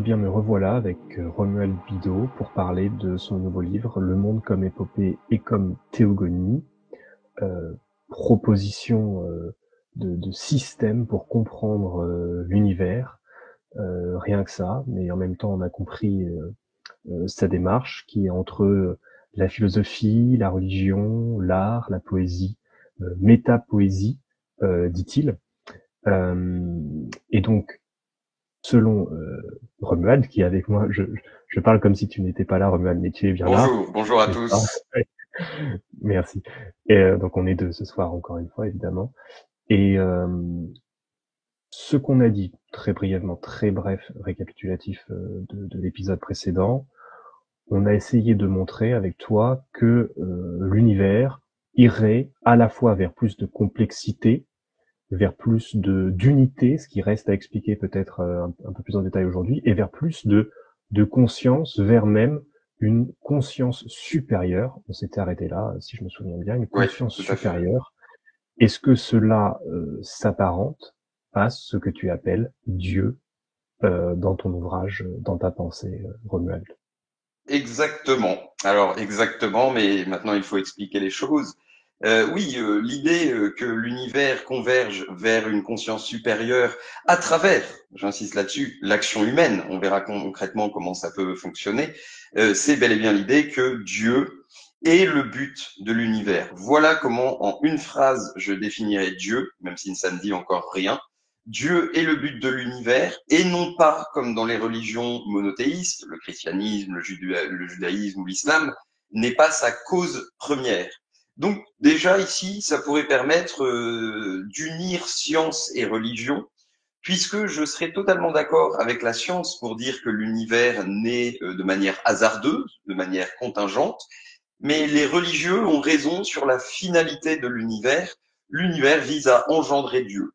bien, me revoilà avec Romuald Bideau pour parler de son nouveau livre Le monde comme épopée et comme théogonie, proposition de système pour comprendre l'univers, rien que ça, mais en même temps on a compris sa démarche qui est entre la philosophie, la religion, l'art, la poésie, métapoésie, dit-il. Et donc, selon Romuald, qui est avec moi, je parle comme si tu n'étais pas là, Romuald, mais tu es bien là, Bonjour, bonjour à n'est-ce pas? tous. Merci. Et donc on est deux ce soir encore une fois, évidemment. Et ce qu'on a dit très brièvement, très bref récapitulatif de l'épisode précédent, on a essayé de montrer avec toi que l'univers irait à la fois vers plus de complexité, vers plus de d'unité, ce qui reste à expliquer peut-être un peu plus en détail aujourd'hui, et vers plus de conscience, vers même une conscience supérieure. On s'était arrêté là, si je me souviens bien, une Oui, conscience tout à fait. supérieure. Est-ce que cela s'apparente à ce que tu appelles Dieu dans ton ouvrage, dans ta pensée, Romuald? Exactement. Alors exactement, mais maintenant il faut expliquer les choses. Oui, l'idée que l'univers converge vers une conscience supérieure à travers, j'insiste là-dessus, l'action humaine. On verra concrètement comment ça peut fonctionner. C'est bel et bien l'idée que Dieu est le but de l'univers. Voilà comment, en une phrase, je définirais Dieu, même si ça ne dit encore rien. Dieu est le but de l'univers et non pas, comme dans les religions monothéistes, le christianisme, le judaïsme ou l'islam, n'est pas sa cause première. Donc déjà ici, ça pourrait permettre d'unir science et religion, puisque je serais totalement d'accord avec la science pour dire que l'univers naît de manière hasardeuse, de manière contingente, mais les religieux ont raison sur la finalité de l'univers. L'univers vise à engendrer Dieu.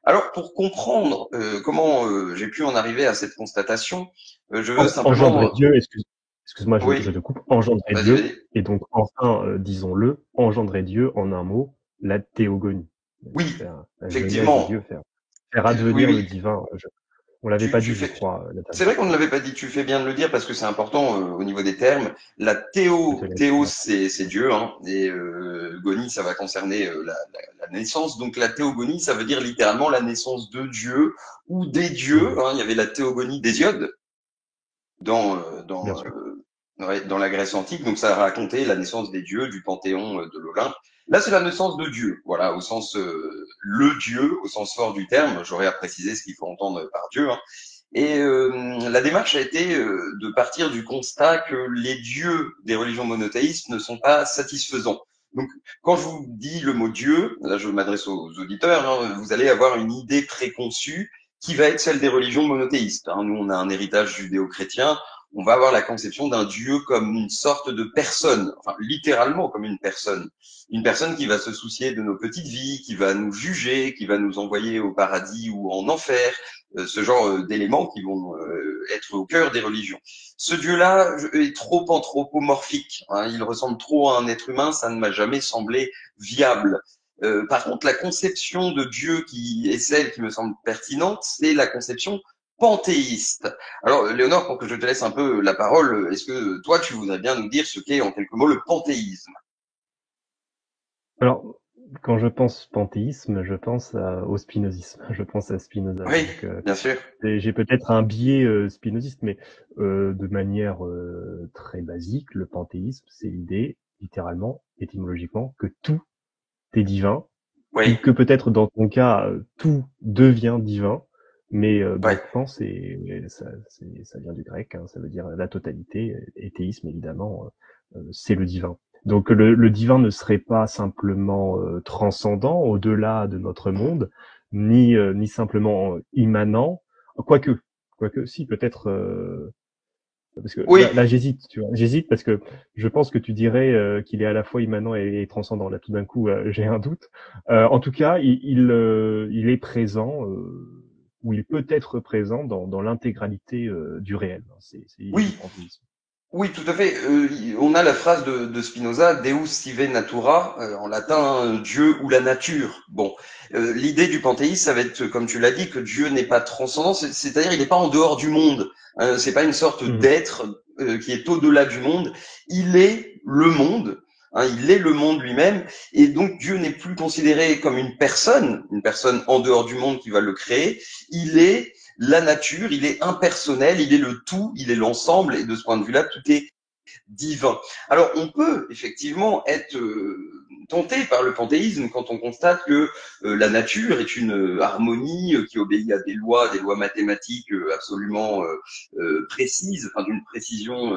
Alors, pour comprendre comment j'ai pu en arriver à cette constatation, je veux Engendrer simplement... Dieu, excuse-moi, Oui, je te coupe, engendrer vas-y, Dieu, vas-y. et donc enfin, disons-le, engendrer Dieu en un mot, la théogonie. Oui, Faire la jeunesse de Dieu, effectivement. faire Oui, advenir le oui. divin. On l'avait pas Tu dit, je fais... crois, la C'est dernière vrai qu'on ne fois. l'avait pas dit, tu fais bien de le dire parce que c'est important au niveau des termes. La Je te laisse. théo c'est Dieu, hein, et gonie, ça va concerner la naissance. Donc la théogonie, ça veut dire littéralement la naissance de Dieu ou des dieux. Mhm, Hein. Il y avait la théogonie d'Hésiode dans, bien sûr. ouais, dans la Grèce antique. Donc ça a raconté la naissance des dieux, du panthéon de l'Olympe. Là, c'est la naissance de Dieu, voilà, au sens le Dieu, au sens fort du terme. J'aurais à préciser ce qu'il faut entendre par Dieu. Hein. Et la démarche a été de partir du constat que les dieux des religions monothéistes ne sont pas satisfaisants. Donc, quand je vous dis le mot Dieu, là je m'adresse aux auditeurs, hein, vous allez avoir une idée préconçue qui va être celle des religions monothéistes. Hein. Nous, on a un héritage judéo-chrétien, on va avoir la conception d'un Dieu comme une sorte de personne, enfin littéralement comme une personne qui va se soucier de nos petites vies, qui va nous juger, qui va nous envoyer au paradis ou en enfer, ce genre d'éléments qui vont être au cœur des religions. Ce Dieu-là est trop anthropomorphique, hein, il ressemble trop à un être humain, ça ne m'a jamais semblé viable. Par contre, la conception de Dieu qui est celle qui me semble pertinente, c'est la conception panthéiste. Alors, Léonore, pour que je te laisse un peu la parole, est-ce que toi, tu voudrais bien nous dire ce qu'est en quelques mots le panthéisme? Alors, quand je pense panthéisme, je pense au spinozisme. Je pense à Spinoza. Oui, Donc, bien sûr. j'ai peut-être un biais spinoziste, mais de manière très basique, le panthéisme, c'est l'idée, littéralement, étymologiquement, que tout est divin, ou Oui, que peut-être dans ton cas, tout devient divin, mais oui, basiquement, ça vient du grec, hein, ça veut dire la totalité, et théisme, évidemment, c'est le divin. Donc le divin ne serait pas simplement transcendant, au-delà de notre monde, ni simplement immanent, quoique, quoique si, peut-être parce que oui, là j'hésite, tu vois. J'hésite parce que je pense que tu dirais qu'il est à la fois immanent et transcendant. Là, tout d'un coup, j'ai un doute. En tout cas, il est présent, ou il peut être présent dans l'intégralité du réel. C'est l'idée du oui. panthéisme. Oui, tout à fait. On a la phrase de Spinoza, Deus sive natura, en latin, Dieu ou la nature. Bon, l'idée du panthéisme, ça va être, comme tu l'as dit, que Dieu n'est pas transcendant, c'est-à-dire il n'est pas en dehors du monde. C'est pas une sorte Mhm. d'être qui est au-delà du monde. Il est le monde. Il est le monde lui-même, et donc Dieu n'est plus considéré comme une personne en dehors du monde qui va le créer. Il est la nature, il est impersonnel, il est le tout, il est l'ensemble, et de ce point de vue-là, tout est divin. Alors, on peut effectivement être tenté par le panthéisme quand on constate que la nature est une harmonie qui obéit à des lois mathématiques absolument précises, enfin d'une précision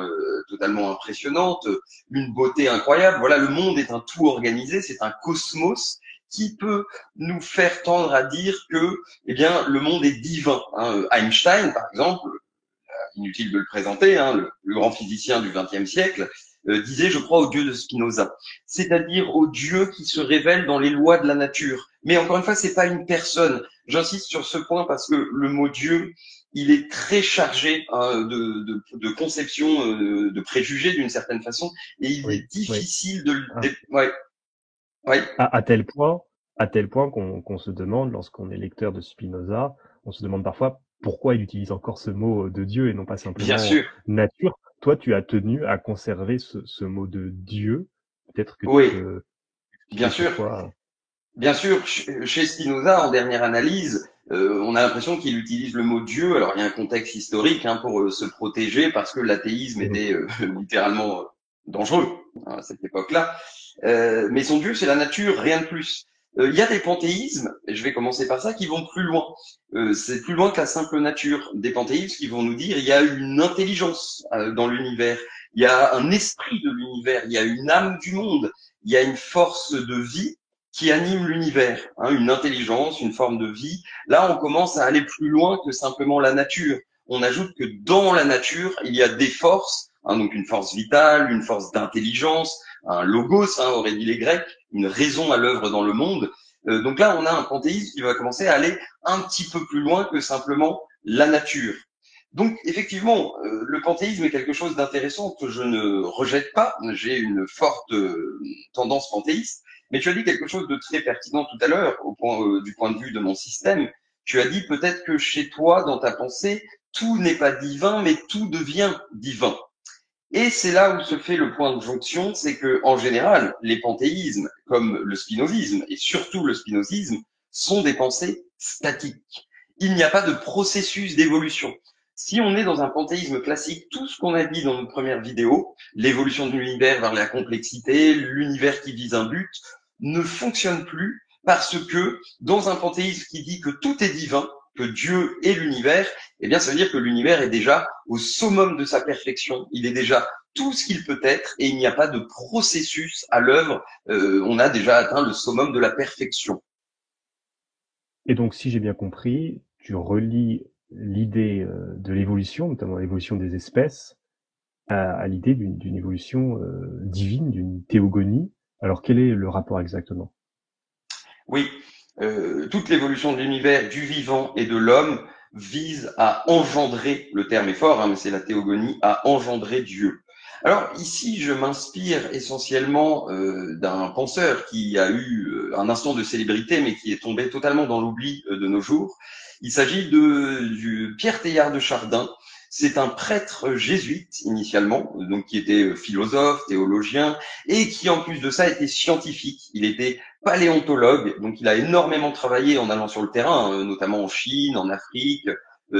totalement impressionnante, une beauté incroyable. Voilà, le monde est un tout organisé, c'est un cosmos qui peut nous faire tendre à dire que, eh bien, le monde est divin. Einstein, par exemple, inutile de le présenter, le grand physicien du XXe siècle, disait je crois au Dieu de Spinoza, c'est-à-dire au Dieu qui se révèle dans les lois de la nature. Mais encore une fois, c'est pas une personne. J'insiste sur ce point parce que le mot Dieu, il est très chargé de conception, de préjugés d'une certaine façon, et il Oui, est oui. difficile de le... Ah, Ouais, ouais, à tel point qu'on se demande, lorsqu'on est lecteur de Spinoza, on se demande parfois pourquoi il utilise encore ce mot de Dieu et non pas bien simplement sûr, nature. Toi, tu as tenu à conserver ce mot de Dieu. Peut-être que tu oui, peux bien expliquer sûr. pourquoi. Bien sûr, chez Spinoza, en dernière analyse, on a l'impression qu'il utilise le mot Dieu. Alors, il y a un contexte historique pour se protéger parce que l'athéisme Mhm. était littéralement dangereux à cette époque-là. Mais son Dieu, c'est la nature, rien de plus. Il y a des panthéismes, et je vais commencer par ça, qui vont plus loin. C'est plus loin que la simple nature. Des panthéismes qui vont nous dire il y a une intelligence dans l'univers, il y a un esprit de l'univers, il y a une âme du monde, il y a une force de vie qui anime l'univers, une intelligence, une forme de vie. Là, on commence à aller plus loin que simplement la nature. On ajoute que dans la nature, il y a des forces, donc une force vitale, une force d'intelligence, un logos, auraient dit les Grecs, une raison à l'œuvre dans le monde. Donc là, on a un panthéisme qui va commencer à aller un petit peu plus loin que simplement la nature. Donc effectivement, le panthéisme est quelque chose d'intéressant que je ne rejette pas. J'ai une forte tendance panthéiste. Mais tu as dit quelque chose de très pertinent tout à l'heure, du point de vue de mon système. Tu as dit peut-être que chez toi, dans ta pensée, tout n'est pas divin, mais tout devient divin. Et c'est là où se fait le point de jonction, c'est que en général, les panthéismes, comme le spinozisme, et surtout le spinozisme, sont des pensées statiques. Il n'y a pas de processus d'évolution. Si on est dans un panthéisme classique, tout ce qu'on a dit dans notre première vidéo, l'évolution de l'univers vers la complexité, l'univers qui vise un but, ne fonctionne plus parce que dans un panthéisme qui dit que tout est divin, que Dieu est l'univers, eh bien, ça veut dire que l'univers est déjà au summum de sa perfection. Il est déjà tout ce qu'il peut être et il n'y a pas de processus à l'œuvre. On a déjà atteint le summum de la perfection. Et donc, si j'ai bien compris, tu relis l'idée de l'évolution, notamment l'évolution des espèces, à l'idée d'une évolution divine, d'une théogonie. Alors, quel est le rapport exactement? Oui, toute l'évolution de l'univers, du vivant et de l'homme vise à engendrer, le terme est fort, mais c'est la théogonie, à engendrer Dieu. Alors ici, je m'inspire essentiellement d'un penseur qui a eu un instant de célébrité, mais qui est tombé totalement dans l'oubli de nos jours. Il s'agit du Pierre Teilhard de Chardin. C'est un prêtre jésuite initialement, donc qui était philosophe, théologien, et qui en plus de ça était scientifique. Il était paléontologue, donc il a énormément travaillé en allant sur le terrain, notamment en Chine, en Afrique,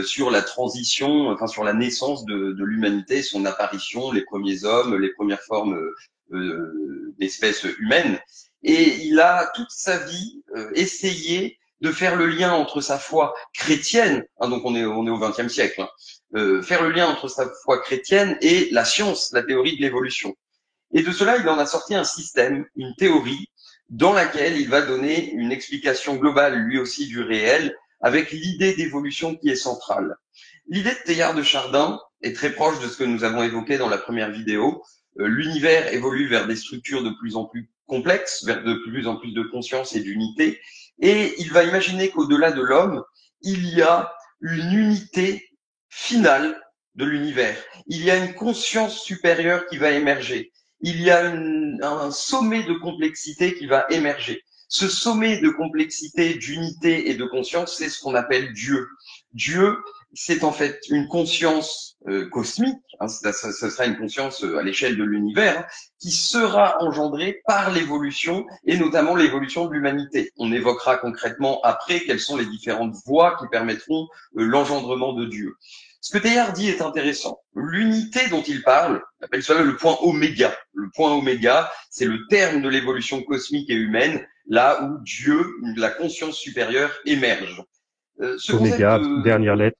sur la transition, enfin sur la naissance de l'humanité, son apparition, les premiers hommes, les premières formes d'espèces humaines. Et il a toute sa vie essayé de faire le lien entre sa foi chrétienne, donc on est au XXe siècle, faire le lien entre sa foi chrétienne et la science, la théorie de l'évolution. Et de cela, il en a sorti un système, une théorie, dans laquelle il va donner une explication globale, lui aussi, du réel, avec l'idée d'évolution qui est centrale. L'idée de Teilhard de Chardin est très proche de ce que nous avons évoqué dans la première vidéo. L'univers évolue vers des structures de plus en plus complexes, vers de plus en plus de conscience et d'unité, et il va imaginer qu'au-delà de l'homme, il y a une unité finale de l'univers. Il y a une conscience supérieure qui va émerger. Il y a un sommet de complexité qui va émerger. Ce sommet de complexité, d'unité et de conscience, c'est ce qu'on appelle Dieu. Dieu, c'est en fait une conscience cosmique, hein, ce sera une conscience à l'échelle de l'univers, hein, qui sera engendrée par l'évolution et notamment l'évolution de l'humanité. On évoquera concrètement après quelles sont les différentes voies qui permettront l'engendrement de Dieu. Ce que Teilhard dit est intéressant. L'unité dont il parle, il appelle cela le point oméga. Le point oméga, c'est le terme de l'évolution cosmique et humaine, là où Dieu, la conscience supérieure, émerge. Ce Oméga, concept, dernière lettre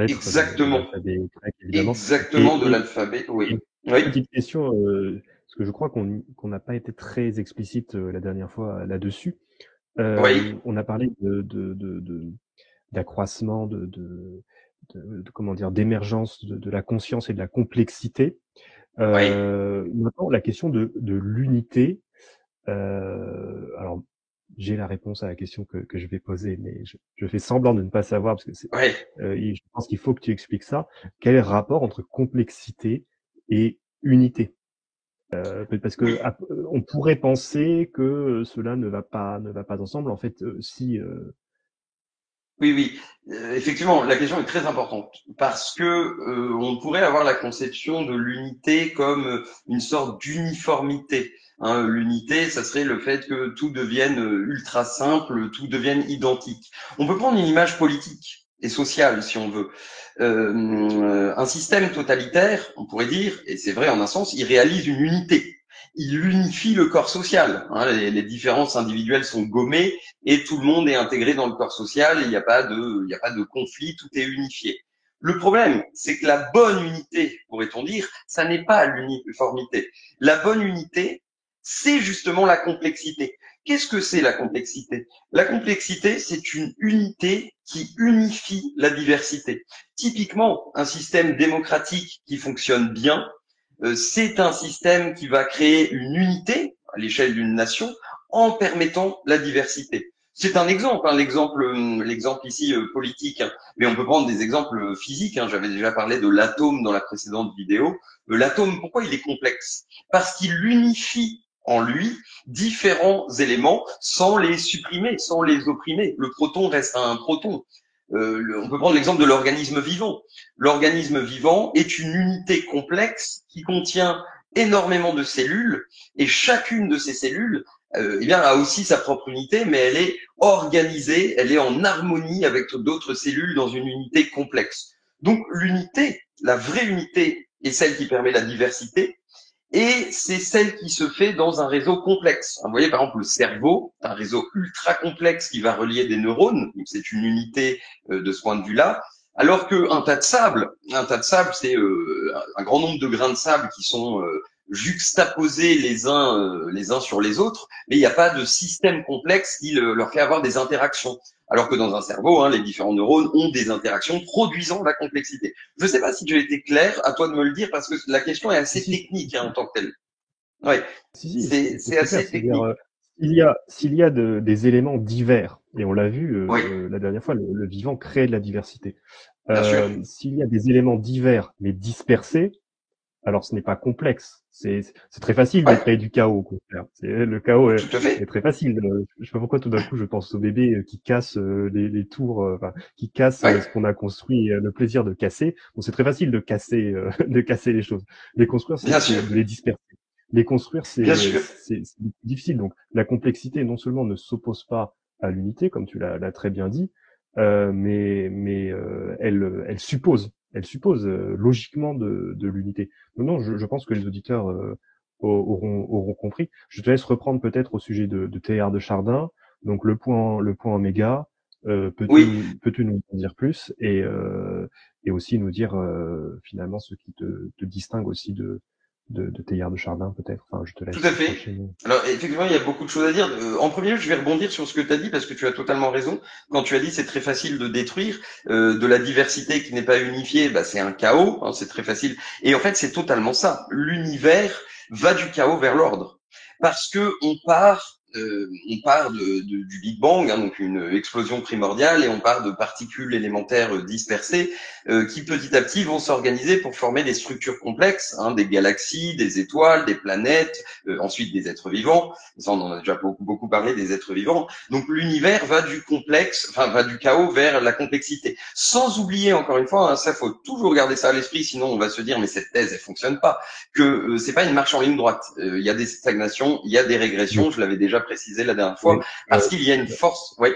exactement, de l'alphabet grec, évidemment. Exactement, de l'alphabet, oui. Une petite question, parce que je crois qu'on n'a pas été très explicite la dernière fois là-dessus. Oui. On a parlé d'accroissement, comment dire, d'émergence de la conscience et de la complexité. Maintenant, la question de l'unité. Alors, j'ai la réponse à la question que je vais poser, mais je fais semblant de ne pas savoir parce que je pense qu'il faut que tu expliques ça. Quel est le rapport entre complexité et unité? Parce que on pourrait penser que cela ne va pas ensemble. En fait, si. Oui, effectivement, la question est très importante parce que on pourrait avoir la conception de l'unité comme une sorte d'uniformité. Hein, l'unité, ça serait le fait que tout devienne ultra simple, tout devienne identique. On peut prendre une image politique et sociale, si on veut. Un système totalitaire, on pourrait dire, et c'est vrai en un sens, il réalise une unité. Il unifie le corps social. Hein, les différences individuelles sont gommées et tout le monde est intégré dans le corps social. Il n'y a pas de conflit, tout est unifié. Le problème, c'est que la bonne unité, pourrait-on dire, ça n'est pas l'uniformité. La bonne unité, c'est justement la complexité. Qu'est-ce que c'est la complexité? La complexité, c'est une unité qui unifie la diversité. Typiquement, un système démocratique qui fonctionne bien, c'est un système qui va créer une unité à l'échelle d'une nation en permettant la diversité. C'est un exemple, hein, l'exemple ici politique, hein, mais on peut prendre des exemples physiques. Hein, j'avais déjà parlé de l'atome dans la précédente vidéo. L'atome, pourquoi il est complexe? Parce qu'il unifie en lui différents éléments sans les supprimer, sans les opprimer. Le proton reste un proton. On peut prendre l'exemple de l'organisme vivant. L'organisme vivant est une unité complexe qui contient énormément de cellules et chacune de ces cellules a aussi sa propre unité, mais elle est organisée, elle est en harmonie avec d'autres cellules dans une unité complexe. Donc l'unité, la vraie unité, est celle qui permet la diversité, et c'est celle qui se fait dans un réseau complexe. Vous voyez, par exemple, le cerveau, un réseau ultra complexe qui va relier des neurones, donc c'est une unité de ce point de vue-là, alors qu'un tas de sable, c'est un grand nombre de grains de sable qui sont juxtaposés les uns sur les autres, mais il n'y a pas de système complexe qui leur fait avoir des interactions. Alors que dans un cerveau, les différents neurones ont des interactions produisant la complexité. Je ne sais pas si j'ai été clair, à toi de me le dire, parce que la question est assez technique en tant que telle. Ouais, c'est assez technique. S'il y a des éléments divers, et on l'a vu la dernière fois, le vivant crée de la diversité. S'il y a des éléments divers mais dispersés, alors ce n'est pas complexe. C'est très facile de créer du chaos, au contraire. Le chaos est très facile. Je sais pas pourquoi tout d'un coup je pense au bébé qui casse les tours, qui casse ce qu'on a construit, le plaisir de casser. Bon, c'est très facile de casser les choses. Les construire, c'est de les disperser. Les construire, c'est difficile. Donc la complexité non seulement ne s'oppose pas à l'unité, comme tu l'as très bien dit, mais elle suppose logiquement de l'unité. Non, je pense que les auditeurs auront compris. Je te laisse reprendre peut-être au sujet de Teilhard de Chardin. Donc le point oméga. Peux-tu nous en dire plus et aussi nous dire finalement ce qui te distingue aussi de Teilhard de Chardin, peut-être. Enfin, je te laisse. Tout à fait. Alors, effectivement, il y a beaucoup de choses à dire. En premier lieu, je vais rebondir sur ce que tu as dit parce que tu as totalement raison. Quand tu as dit c'est très facile de détruire de la diversité qui n'est pas unifiée, c'est un chaos. C'est très facile. Et en fait, c'est totalement ça. L'univers va du chaos vers l'ordre parce que on part on part du Big Bang, hein, donc une explosion primordiale, et on part de particules élémentaires dispersées qui petit à petit vont s'organiser pour former des structures complexes, hein, des galaxies, des étoiles, des planètes, ensuite des êtres vivants. Ça, on en a déjà beaucoup parlé des êtres vivants. Donc l'univers va du complexe, enfin va du chaos vers la complexité. Sans oublier encore une fois, hein, ça faut toujours garder ça à l'esprit, sinon on va se dire mais cette thèse elle fonctionne pas. Que c'est pas une marche en ligne droite. Il y a des stagnations, il y a des Oui, régressions. Je l'avais déjà précisé la dernière fois, oui. parce qu'il y a une force. Oui,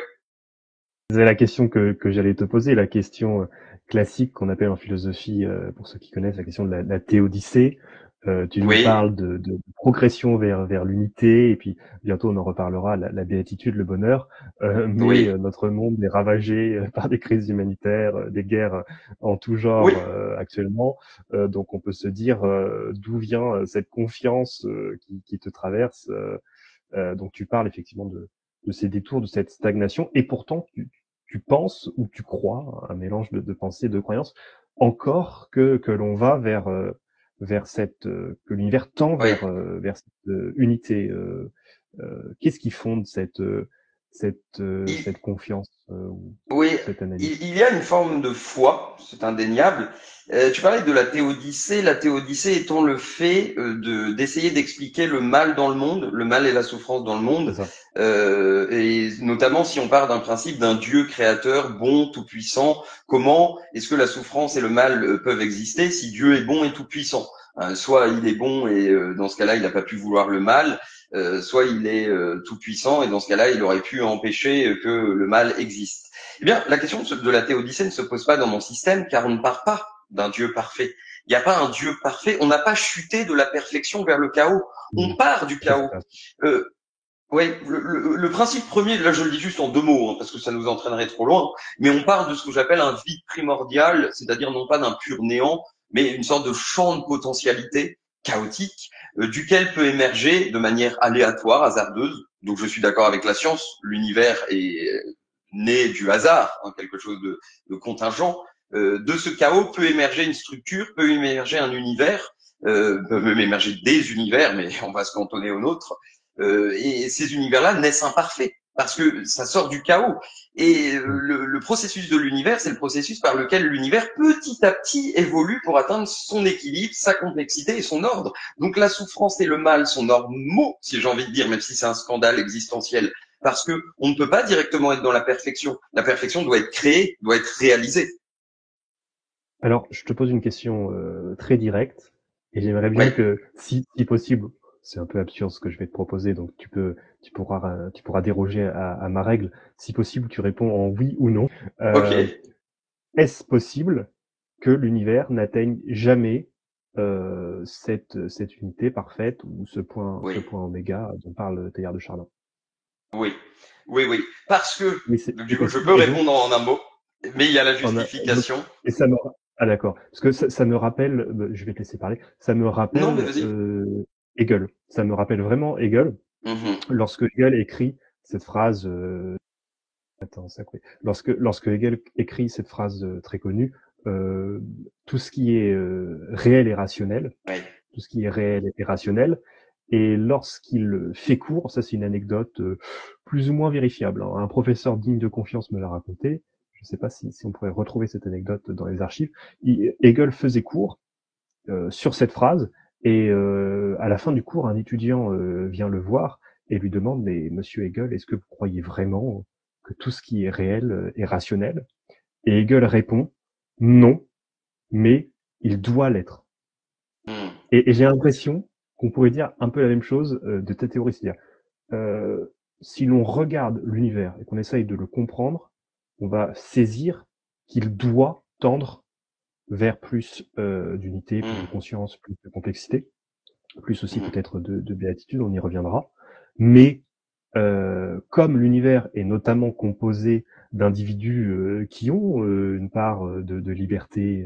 C'est la question que j'allais te poser, la question classique qu'on appelle en philosophie, pour ceux qui connaissent, la question de la théodicée. Tu nous oui, parles de progression vers l'unité, et puis bientôt on en reparlera, la béatitude, le bonheur. Mais oui, notre monde est ravagé par des crises humanitaires, des guerres en tout oui. genre actuellement. Donc on peut se dire d'où vient cette confiance qui te traverse. Donc tu parles effectivement de ces détours, de cette stagnation, et pourtant tu penses ou tu crois, un mélange de pensée et de croyance, encore que l'on va vers cette que l'univers tend Oui. vers cette unité. Qu'est-ce qui fonde Il, cette confiance ou Oui, cette analyse? il y a une forme de foi, c'est indéniable. Tu parlais de la théodicée étant le fait d'essayer d'expliquer le mal dans le monde, le mal et la souffrance dans le C'est monde, ça. et notamment si on part d'un principe d'un Dieu créateur, bon, tout-puissant, comment est-ce que la souffrance et le mal peuvent exister si Dieu est bon et tout-puissant? Soit il est bon et dans ce cas-là il n'a pas pu vouloir le mal, soit il est tout puissant et dans ce cas-là, il aurait pu empêcher que le mal existe. Eh bien, la question de la théodicée ne se pose pas dans mon système car on ne part pas d'un Dieu parfait. Il n'y a pas un Dieu parfait. On n'a pas chuté de la perfection vers le chaos. On Mm. part du Ça c'est chaos. ça. Euh, ouais, le principe premier, là je le dis juste en deux mots hein, parce que ça nous entraînerait trop loin, mais on part de ce que j'appelle un vide primordial, c'est-à-dire non pas d'un pur néant, mais une sorte de champ de potentialité chaotique duquel peut émerger de manière aléatoire, hasardeuse. Donc je suis d'accord avec la science, l'univers est né du hasard, hein, quelque chose de contingent. De ce chaos peut émerger une structure, peut émerger un univers, peuvent même émerger des univers, mais on va se cantonner au nôtre. Et ces univers-là naissent imparfaits parce que ça sort du chaos. Et Mm. le processus de l'univers, c'est le processus par lequel l'univers petit à petit évolue pour atteindre son équilibre, sa complexité et son ordre. Donc la souffrance et le mal sont normaux, si j'ai envie de dire, même si c'est un scandale existentiel, parce que on ne peut pas directement être dans la perfection. La perfection doit être créée, doit être réalisée. Alors, je te pose une question très directe, et j'aimerais Oui, bien que, si possible, c'est un peu absurde ce que je vais te proposer, donc tu pourras déroger à ma règle. Si possible, tu réponds en oui ou non. ok. Euh, Est-ce possible que l'univers n'atteigne jamais cette unité parfaite ou ce Oui, point oméga dont parle Teilhard de Chardin? oui, oui. Parce que, Oui, c'est du coup, je possible. peux Et donc, répondre en un mot, mais il y a la donc, justification. et ça me, ah d'accord, parce que ça me rappelle, je vais te laisser parler, ça me Non, mais rappelle vas-y. Hegel. Ça me rappelle vraiment Hegel, Mhm. lorsque Hegel écrit cette phrase, attends, ça, oui. Lorsque Hegel écrit cette phrase très connue, euh, tout ce qui est réel est rationnel, Oui, tout ce qui est réel est rationnel, et lorsqu'il fait cours, ça c'est une anecdote plus ou moins vérifiable, hein. Un professeur digne de confiance me l'a raconté, je ne sais pas si on pourrait retrouver cette anecdote dans les archives. Hegel faisait cours sur cette phrase, et à la fin du cours, un étudiant vient le voir et lui demande: mais monsieur Hegel, est-ce que vous croyez vraiment que tout ce qui est réel est rationnel? Et Hegel répond: non, mais il doit l'être. mhm. Et j'ai l'impression qu'on pourrait dire un peu la même chose de ta théorie, c'est-à-dire si l'on regarde l'univers et qu'on essaye de le comprendre, on va saisir qu'il doit tendre vers plus d'unité, plus de Mhm. conscience, plus de complexité, plus aussi Mhm. peut-être de béatitude, on y reviendra. Mais comme l'univers est notamment composé d'individus qui ont une part de liberté,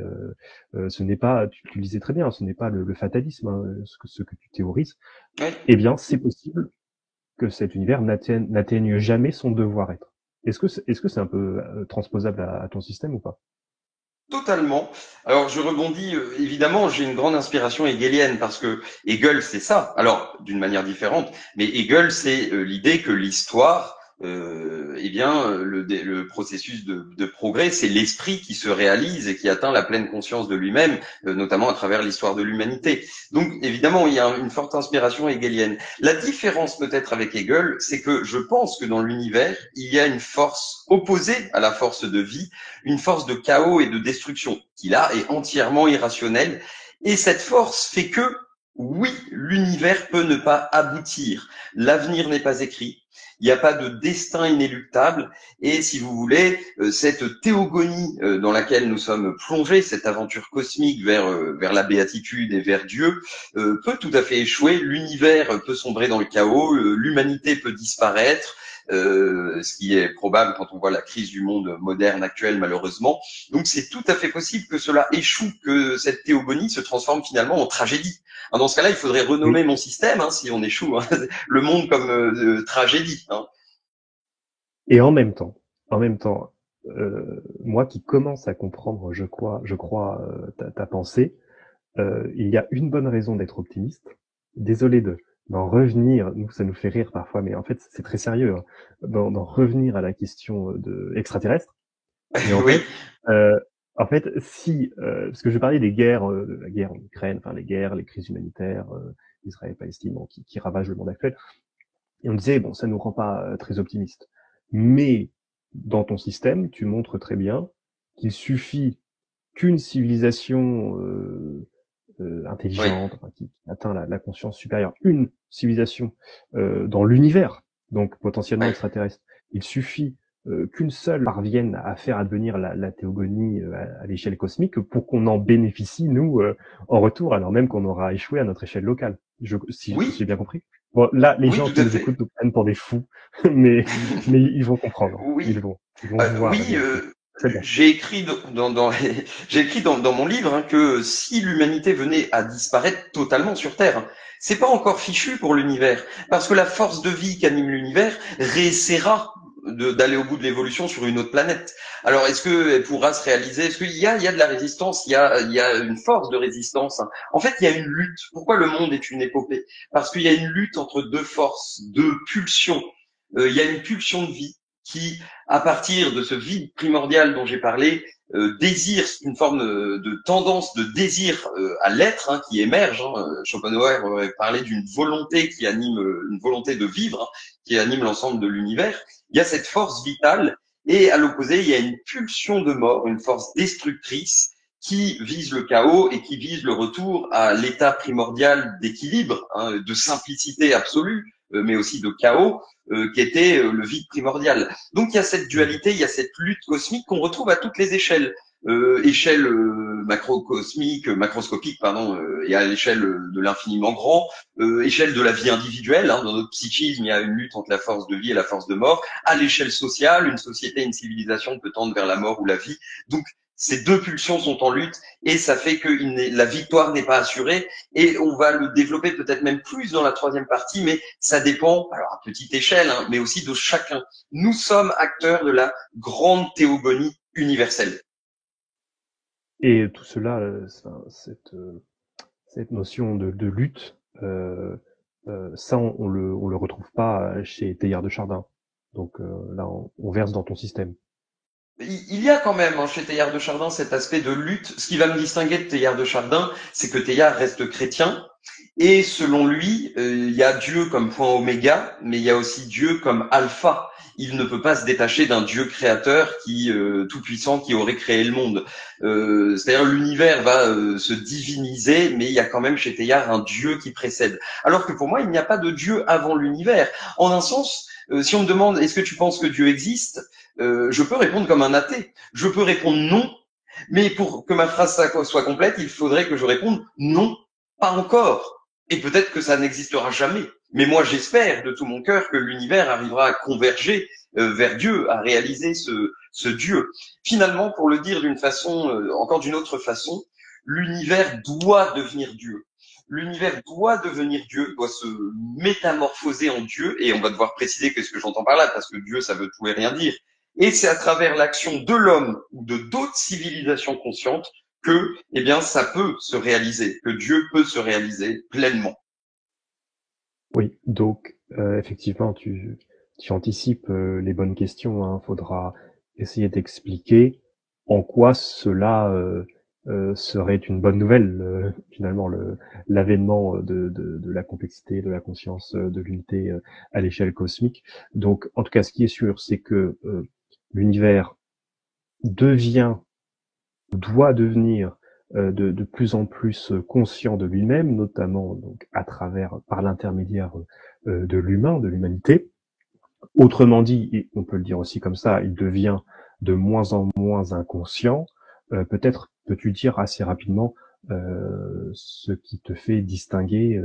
ce n'est pas, tu le disais très bien, ce n'est pas le fatalisme, hein, ce que tu théorises, Oui. eh bien c'est possible que cet univers n'atteigne jamais son devoir-être. Est-ce que c'est un peu transposable à ton système ou pas? Totalement. Alors, je rebondis, évidemment, j'ai une grande inspiration hegelienne parce que Hegel, c'est ça. Alors, d'une manière différente, mais Hegel, c'est l'idée que l'histoire, eh bien, le processus de progrès, c'est l'esprit qui se réalise et qui atteint la pleine conscience de lui-même, notamment à travers l'histoire de l'humanité. Donc, évidemment, il y a une forte inspiration hegelienne. La différence peut-être avec Hegel, c'est que je pense que dans l'univers, il y a une force opposée à la force de vie, une force de chaos et de destruction qui là est entièrement irrationnelle. Et cette force fait que, oui, l'univers peut ne pas aboutir. L'avenir n'est pas écrit. Il n'y a pas de destin inéluctable. Et si vous voulez, cette théogonie dans laquelle nous sommes plongés, cette aventure cosmique vers la béatitude et vers Dieu, peut tout à fait échouer. L'univers peut sombrer dans le chaos. L'humanité peut disparaître. Ce qui est probable quand on voit la crise du monde moderne actuel, malheureusement. Donc c'est tout à fait possible que cela échoue, que cette théogonie se transforme finalement en tragédie. Dans ce cas-là, il faudrait renommer mon système, si on échoue, le monde comme tragédie. Et en même temps, moi qui commence à comprendre, je crois ta pensée, il y a une bonne raison d'être optimiste. Désolé d'en revenir, nous ça nous fait rire parfois, mais en fait c'est très sérieux, hein, d'en revenir à la question de extraterrestre. Mais Oui, en fait, si parce que je parlais des guerres, de la guerre en Ukraine, enfin les guerres, les crises humanitaires, Israël-Palestine, bon, qui ravagent le monde actuel, et on disait bon, ça nous rend pas très optimistes. Mais dans ton système, tu montres très bien qu'il suffit qu'une civilisation oui, intelligente, enfin, qui atteint la conscience supérieure, une civilisation dans l'univers, donc potentiellement oui. extraterrestre, il suffit qu'une seule parvienne à faire advenir la théogonie à l'échelle cosmique pour qu'on en bénéficie, nous, en retour, alors même qu'on aura échoué à notre échelle locale. Si j'ai Oui, bien compris. Bon, là, les oui, gens tout qui à nous fait. écoutent nous prennent pour des fous, mais, mais ils vont comprendre. Oui, Ils vont voir la oui, vérité. Très bien. j'ai écrit j'ai écrit dans mon livre que si l'humanité venait à disparaître totalement sur Terre, c'est pas encore fichu pour l'univers, parce que la force de vie qui anime l'univers réessaiera d'aller au bout de l'évolution sur une autre planète. Alors, est-ce qu'elle pourra se réaliser? Est-ce il y a de la résistance? Il y a une force de résistance. En fait, il y a une lutte. Pourquoi le monde est une épopée? Parce qu'il y a une lutte entre deux forces, deux pulsions. Il y a une pulsion de vie qui, à partir de ce vide primordial dont j'ai parlé, désir, une forme de tendance de désir à l'être qui émerge. Schopenhauer aurait parlé d'une volonté qui anime, une volonté de vivre, qui anime l'ensemble de l'univers. Il y a cette force vitale, et à l'opposé, il y a une pulsion de mort, une force destructrice qui vise le chaos et qui vise le retour à l'état primordial d'équilibre, de simplicité absolue, mais aussi de chaos, qui était le vide primordial. Donc il y a cette dualité, il y a cette lutte cosmique qu'on retrouve à toutes les échelles. Échelle macrocosmique, macroscopique, pardon, et à l'échelle de l'infiniment grand, échelle de la vie individuelle, dans notre psychisme, il y a une lutte entre la force de vie et la force de mort, à l'échelle sociale, une société, une civilisation peut tendre vers la mort ou la vie. Donc ces deux pulsions sont en lutte et ça fait que la victoire n'est pas assurée, et on va le développer peut-être même plus dans la troisième partie, mais ça dépend, alors à petite échelle, mais aussi de chacun. Nous sommes acteurs de la grande théogonie universelle. Et tout cela, cette notion de lutte, ça, on le retrouve pas chez Teilhard de Chardin. Donc là, on verse dans ton système. Il y a quand même chez Teilhard de Chardin cet aspect de lutte. Ce qui va me distinguer de Teilhard de Chardin, c'est que Teilhard reste chrétien. Et selon lui, il y a Dieu comme point oméga, mais il y a aussi Dieu comme alpha. Il ne peut pas se détacher d'un Dieu créateur qui tout puissant qui aurait créé le monde. C'est-à-dire l'univers va se diviniser, mais il y a quand même chez Teilhard un Dieu qui précède. Alors que pour moi, il n'y a pas de Dieu avant l'univers. En un sens, si on me demande est-ce que tu penses que Dieu existe, je peux répondre comme un athée. Je peux répondre non, mais pour que ma phrase soit complète, il faudrait que je réponde non, pas encore. Et peut-être que ça n'existera jamais. Mais moi, j'espère de tout mon cœur que l'univers arrivera à converger vers Dieu, à réaliser ce Dieu. Finalement, pour le dire d'une façon, encore d'une autre façon, l'univers doit devenir Dieu. L'univers doit devenir Dieu, doit se métamorphoser en Dieu, et on va devoir préciser qu'est-ce que j'entends par là, parce que Dieu, ça veut tout et rien dire. Et c'est à travers l'action de l'homme ou de d'autres civilisations conscientes que, eh bien, ça peut se réaliser, que Dieu peut se réaliser pleinement. Oui, donc effectivement, tu anticipes les bonnes questions, hein. Faudra essayer d'expliquer en quoi cela serait une bonne nouvelle, finalement, l'avènement de la complexité, de la conscience, de l'unité à l'échelle cosmique. Donc, en tout cas, ce qui est sûr, c'est que l'univers doit devenir de plus en plus conscient de lui-même, notamment donc par l'intermédiaire de l'humain, de l'humanité. Autrement dit, et on peut le dire aussi comme ça, il devient de moins en moins inconscient. Peut-être peux-tu dire assez rapidement ce qui te fait distinguer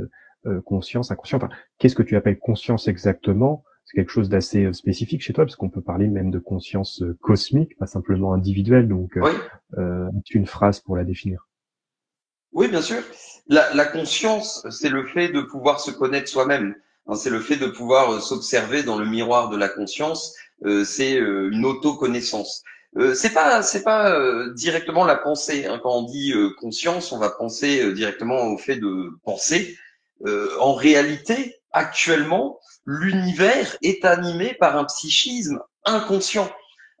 conscience, inconscient. Enfin, qu'est-ce que tu appelles conscience exactement? C'est quelque chose d'assez spécifique chez toi, parce qu'on peut parler même de conscience cosmique, pas simplement individuelle. Donc, Oui, une phrase pour la définir. oui, bien sûr. La conscience, c'est le fait de pouvoir se connaître soi-même. Hein, c'est le fait de pouvoir s'observer dans le miroir de la conscience. C'est une autoconnaissance. C'est pas directement la pensée. Hein. Quand on dit conscience, on va penser directement au fait de penser. En réalité, actuellement, l'univers est animé par un psychisme inconscient.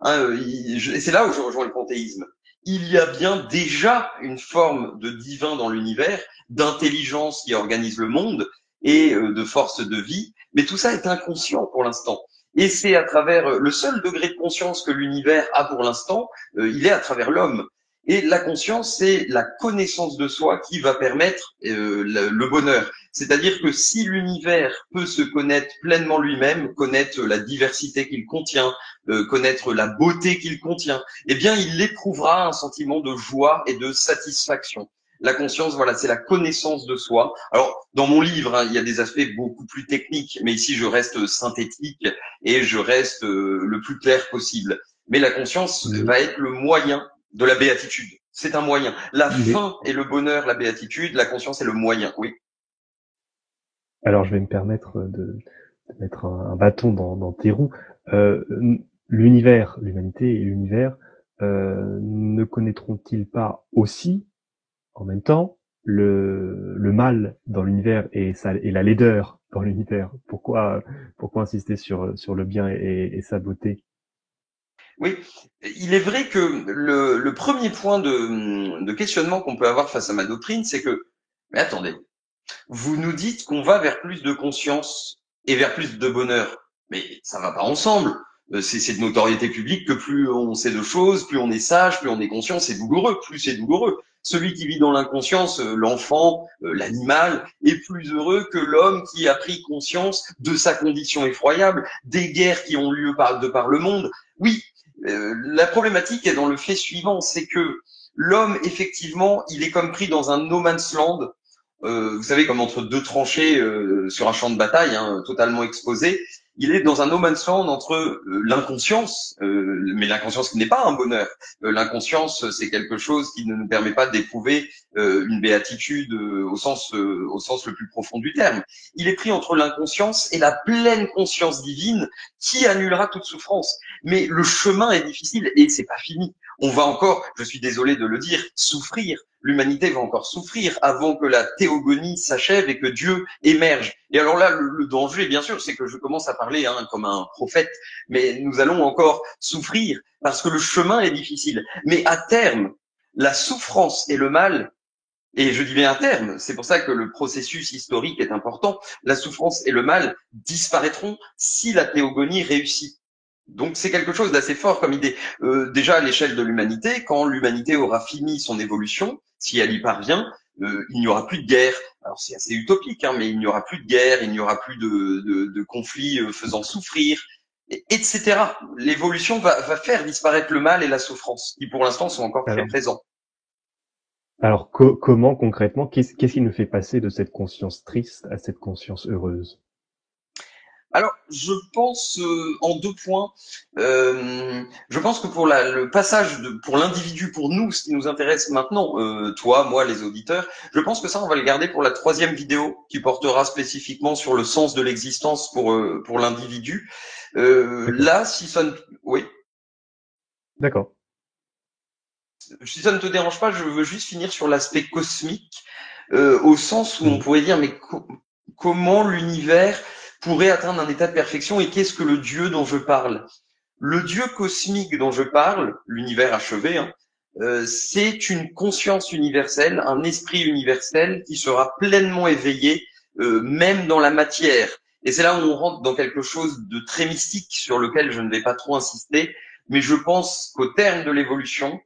Hein, et c'est là où je rejoins le panthéisme. Il y a bien déjà une forme de divin dans l'univers, d'intelligence qui organise le monde et de force de vie, mais tout ça est inconscient pour l'instant. Et c'est à travers le seul degré de conscience que l'univers a pour l'instant, il est à travers l'homme. Et la conscience, c'est la connaissance de soi qui va permettre le bonheur. C'est-à-dire que si l'univers peut se connaître pleinement lui-même, connaître la diversité qu'il contient, connaître la beauté qu'il contient, eh bien, il éprouvera un sentiment de joie et de satisfaction. La conscience, voilà, c'est la connaissance de soi. Alors, dans mon livre, hein, il y a des aspects beaucoup plus techniques, mais ici, je reste synthétique et je reste le plus clair possible. Mais la conscience Mais, va être le moyen de la béatitude. C'est un moyen. La mais fin est le bonheur, la béatitude, la conscience est le moyen, oui. alors, je vais me permettre de mettre un bâton dans tes roues. Euh, L'univers, l'humanité et l'univers ne connaîtront-ils pas aussi, en même temps, le mal dans l'univers et la laideur dans l'univers? Pourquoi insister sur le bien et sa beauté? Oui, il est vrai que le premier point de questionnement qu'on peut avoir face à ma doctrine, c'est que, mais attendez, vous nous dites qu'on va vers plus de conscience et vers plus de bonheur, mais ça va pas ensemble. C'est de notoriété publique que plus on sait de choses, plus on est sage, plus on est conscient, c'est douloureux, plus c'est douloureux. Celui qui vit dans l'inconscience, l'enfant, l'animal, est plus heureux que l'homme qui a pris conscience de sa condition effroyable, des guerres qui ont lieu de par le monde. Oui, la problématique est dans le fait suivant, c'est que l'homme, effectivement, il est comme pris dans un no man's land, vous savez, comme entre deux tranchées sur un champ de bataille, hein, totalement exposé. Il est dans un no man's land entre l'inconscience, mais l'inconscience qui n'est pas un bonheur. L'inconscience, c'est quelque chose qui ne nous permet pas d'éprouver une béatitude au sens le plus profond du terme. Il est pris entre l'inconscience et la pleine conscience divine qui annulera toute souffrance. Mais le chemin est difficile et c'est pas fini. On va encore, je suis désolé de le dire, souffrir. L'humanité va encore souffrir avant que la théogonie s'achève et que Dieu émerge. Et alors là, le danger, bien sûr, c'est que je commence à parler comme un prophète, mais nous allons encore souffrir parce que le chemin est difficile. Mais à terme, la souffrance et le mal, et je dis bien à terme, c'est pour ça que le processus historique est important, la souffrance et le mal disparaîtront si la théogonie réussit. Donc c'est quelque chose d'assez fort comme idée. Déjà à l'échelle de l'humanité, quand l'humanité aura fini son évolution, si elle y parvient, il n'y aura plus de guerre. Alors c'est assez utopique, hein, mais il n'y aura plus de guerre, il n'y aura plus de conflits faisant souffrir, etc. L'évolution va faire disparaître le mal et la souffrance, qui pour l'instant sont encore très Alors, présents. alors comment concrètement, qu'est-ce qui nous fait passer de cette conscience triste à cette conscience heureuse? Alors, je pense en deux points. Je pense que pour le passage pour l'individu, pour nous, ce qui nous intéresse maintenant, toi, moi, les auditeurs, je pense que ça, on va le garder pour la troisième vidéo qui portera spécifiquement sur le sens de l'existence pour l'individu. D'accord. Là, si ça, oui. D'accord. Si ça ne te dérange pas, je veux juste finir sur l'aspect cosmique, au sens où on Mhm. pourrait dire, mais comment l'univers pourrait atteindre un état de perfection et qu'est-ce que le Dieu dont je parle? Le Dieu cosmique dont je parle, l'univers achevé, hein, c'est une conscience universelle, un esprit universel qui sera pleinement éveillé, même dans la matière. Et c'est là où on rentre dans quelque chose de très mystique sur lequel je ne vais pas trop insister, mais je pense qu'au terme de l'évolution,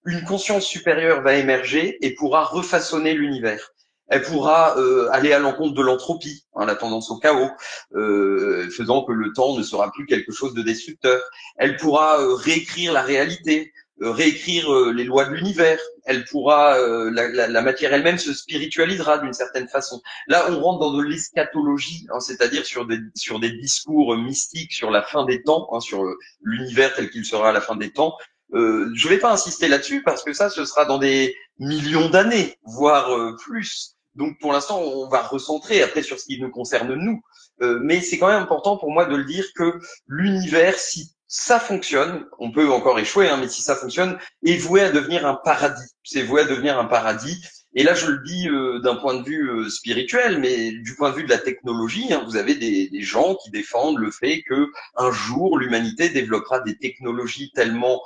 une conscience supérieure va émerger et pourra refaçonner l'univers. Elle pourra aller à l'encontre de l'entropie, hein, la tendance au chaos, faisant que le temps ne sera plus quelque chose de destructeur. Elle pourra réécrire la réalité, réécrire les lois de l'univers. Elle pourra, la matière elle-même se spiritualisera d'une certaine façon. Là, on rentre dans de l'eschatologie, hein, c'est-à-dire sur des discours mystiques sur la fin des temps, hein, sur l'univers tel qu'il sera à la fin des temps. Je ne vais pas insister là-dessus parce que ça, ce sera dans des millions d'années, voire plus. Donc pour l'instant, on va recentrer après sur ce qui nous concerne nous. Mais c'est quand même important pour moi de le dire que l'univers, si ça fonctionne, on peut encore échouer, hein, mais si ça fonctionne, est voué à devenir un paradis. C'est voué à devenir un paradis. Et là, je le dis d'un point de vue spirituel, mais du point de vue de la technologie, hein, vous avez des gens qui défendent le fait que un jour l'humanité développera des technologies tellement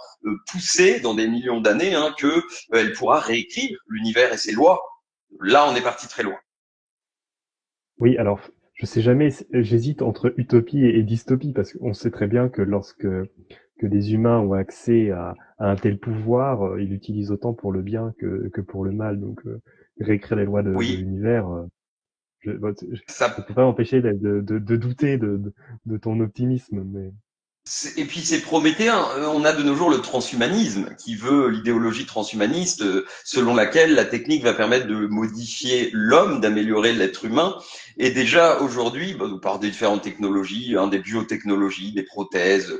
poussées dans des millions d'années hein, que elle pourra réécrire l'univers et ses lois. Là, on est parti très loin. Oui, alors je sais jamais, j'hésite entre utopie et dystopie parce qu'on sait très bien que lorsque que des humains ont accès à un tel pouvoir, ils l'utilisent autant pour le bien que pour le mal. Donc réécrire les lois de Oui, l'univers, bon, je ça peux pas m'empêcher de douter de ton optimisme, mais Et puis c'est prométhéen. On a de nos jours le transhumanisme qui veut l'idéologie transhumaniste selon laquelle la technique va permettre de modifier l'homme, d'améliorer l'être humain. Et déjà aujourd'hui, par des différentes technologies, hein, des biotechnologies, des prothèses.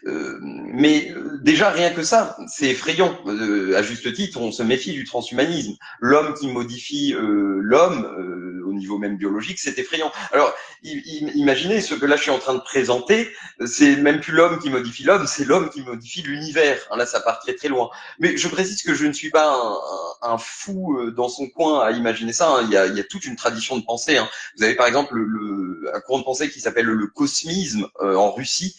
Mais déjà rien que ça, c'est effrayant. À juste titre, on se méfie du transhumanisme. L'homme qui modifie l'homme au niveau même biologique, c'est effrayant. Alors imaginez ce que là je suis en train de présenter c'est même plus l'homme qui modifie l'homme, c'est l'homme qui modifie l'univers. Hein, là, ça part très très loin. Mais je précise que je ne suis pas un fou dans son coin à imaginer ça. Hein. Il y a toute une tradition de pensée. Hein. Vous avez par exemple un courant de pensée qui s'appelle le cosmisme en Russie.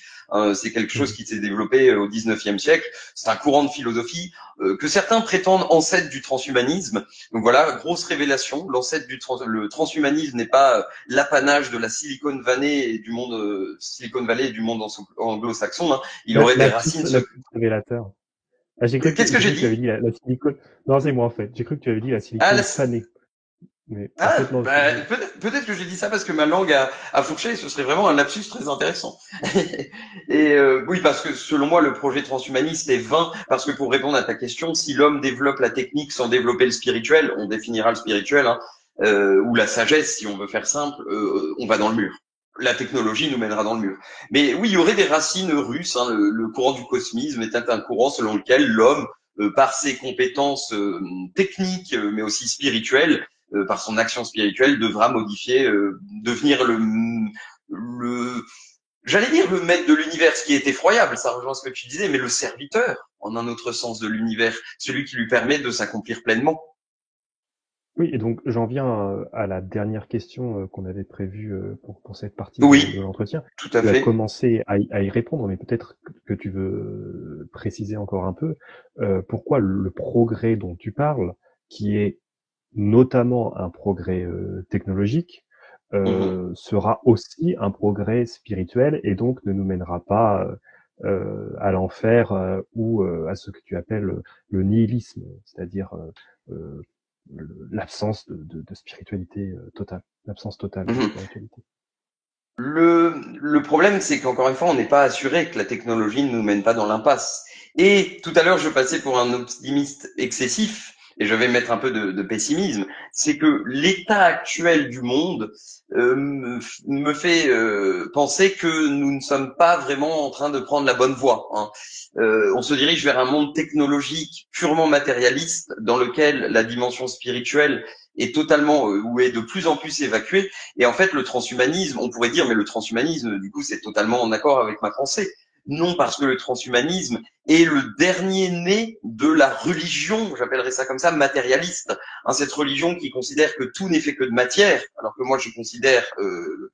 C'est quelque chose mhm. qui s'est développé au 19e siècle. C'est un courant de philosophie que certains prétendent ancêtre du transhumanisme. Donc voilà, grosse révélation. Le transhumanisme n'est pas l'apanage de la Silicon Valley et du monde Silicon Valley et du monde anglo-saxon. Hein. Il aurait des racines. La plus révélateur. Ah, Qu'est-ce que j'ai j'ai cru que tu dit? avais dit la silicone. Non, c'est moi en fait. J'ai cru que tu avais dit la Ah, silicone fanée. Mais en ah fait, non, bah, peut-être que j'ai dit ça parce que ma langue a fourché. Ce serait vraiment un lapsus très intéressant. Et oui, parce que selon moi, le projet transhumaniste est vain. Parce que pour répondre à ta question, si l'homme développe la technique sans développer le spirituel, on définira le spirituel, hein, ou la sagesse, si on veut faire simple, on va dans le mur. La technologie nous mènera dans le mur. Mais oui, il y aurait des racines russes. Hein, le courant du cosmisme est un courant selon lequel l'homme, par ses compétences techniques, mais aussi spirituelles, par son action spirituelle, devra modifier, devenir le j'allais dire le maître de l'univers, ce qui est effroyable, ça rejoint ce que tu disais, mais le serviteur, en un autre sens de l'univers, celui qui lui permet de s'accomplir pleinement. oui, et donc j'en viens à la dernière question qu'on avait prévue pour cette partie de Oui, l'entretien. tout à Tu as fait. commencé à y répondre, mais peut-être que tu veux préciser encore un peu pourquoi le progrès dont tu parles, qui est notamment un progrès technologique, Mhm. sera aussi un progrès spirituel et donc ne nous mènera pas à l'enfer ou à ce que tu appelles le nihilisme, c'est-à-dire l'absence de spiritualité totale, l'absence totale de Mhm. spiritualité. Le problème, c'est qu'encore une fois, on n'est pas assuré que la technologie ne nous mène pas dans l'impasse. Et tout à l'heure, je passais pour un optimiste excessif, et je vais mettre un peu de pessimisme, c'est que l'état actuel du monde me fait penser que nous ne sommes pas vraiment en train de prendre la bonne voie. Hein. On se dirige vers un monde technologique purement matérialiste, dans lequel la dimension spirituelle est totalement ou est de plus en plus évacuée. Et en fait, le transhumanisme, on pourrait dire, mais le transhumanisme, du coup, c'est totalement en accord avec ma pensée. Non, parce que le transhumanisme est le dernier né de la religion, j'appellerais ça comme ça, matérialiste. Hein, cette religion qui considère que tout n'est fait que de matière, alors que moi je considère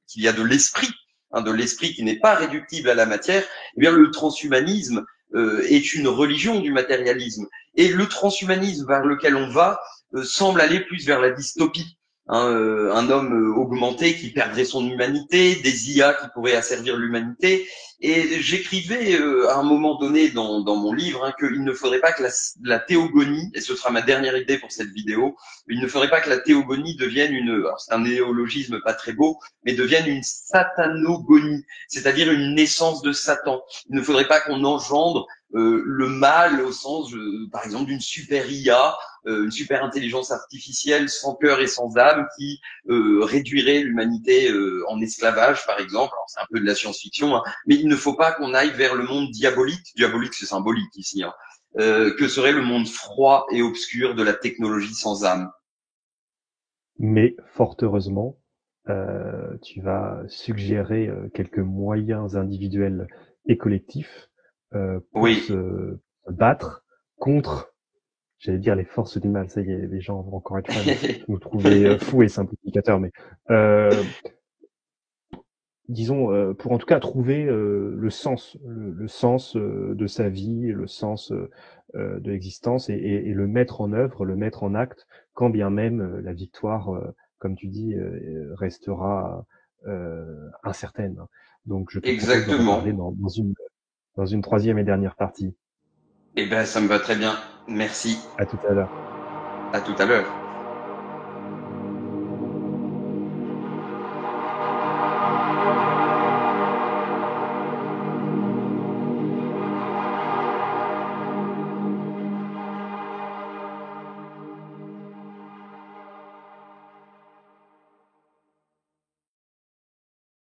qu'il y a de l'esprit, hein, de l'esprit qui n'est pas réductible à la matière. Eh bien, le transhumanisme est une religion du matérialisme. Et le transhumanisme vers lequel on va semble aller plus vers la dystopie. Hein, un homme augmenté qui perdrait son humanité, des IA qui pourraient asservir l'humanité. Et j'écrivais à un moment donné dans mon livre qu'il ne faudrait pas que la théogonie, et ce sera ma dernière idée pour cette vidéo, il ne faudrait pas que la théogonie devienne c'est un néologisme pas très beau, mais devienne une satanogonie, c'est-à-dire une naissance de Satan. Il ne faudrait pas qu'on engendre le mal au sens, par exemple, d'une super IA, une super intelligence artificielle sans cœur et sans âme qui réduirait l'humanité en esclavage, par exemple. Alors, c'est un peu de la science-fiction, hein, mais il ne faut pas qu'on aille vers le monde diabolique. Diabolique, c'est symbolique ici, hein, que serait le monde froid et obscur de la technologie sans âme. Mais fort heureusement, tu vas suggérer quelques moyens individuels et collectifs pour Oui. se battre contre, j'allais dire, les forces du mal. Ça y est, les gens vont encore une fois nous trouver fous et simplificateurs, mais disons, pour en tout cas trouver le sens de sa vie, le sens de l'existence et le mettre en œuvre, le mettre en acte, quand bien même la victoire, comme tu dis, restera incertaine. Donc je te propose d'en reparler Exactement. dans une troisième et dernière partie. Eh ben, ça me va très bien. Merci. À tout à l'heure. À tout à l'heure.